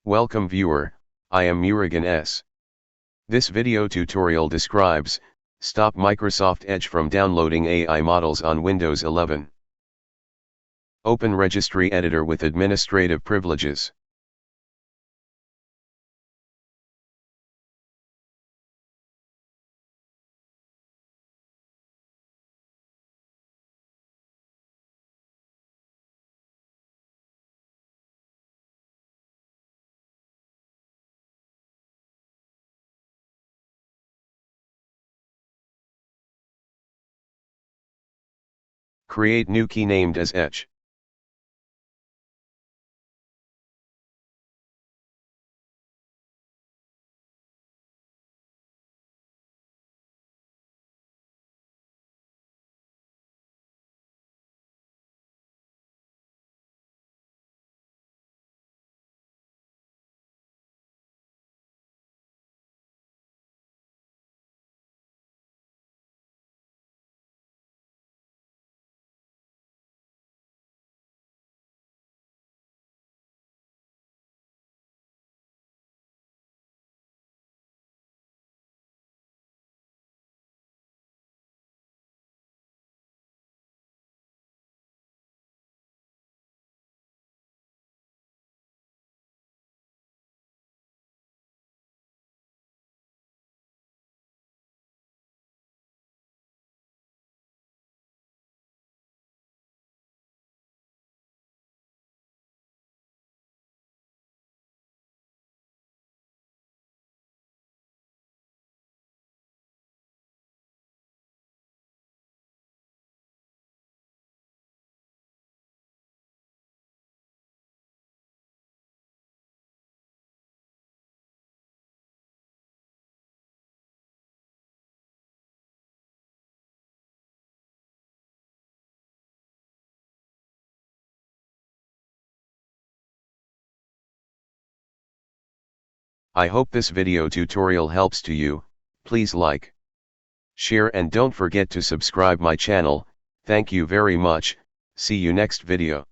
Welcome viewer, I am Murugan S. This video tutorial describes, stop Microsoft Edge from downloading AI models on Windows 11. Open Registry Editor with administrative privileges. Create new key named as Edge. I hope this video tutorial helps to you. Please like, share and don't forget to subscribe my channel. Thank you very much. See you next video.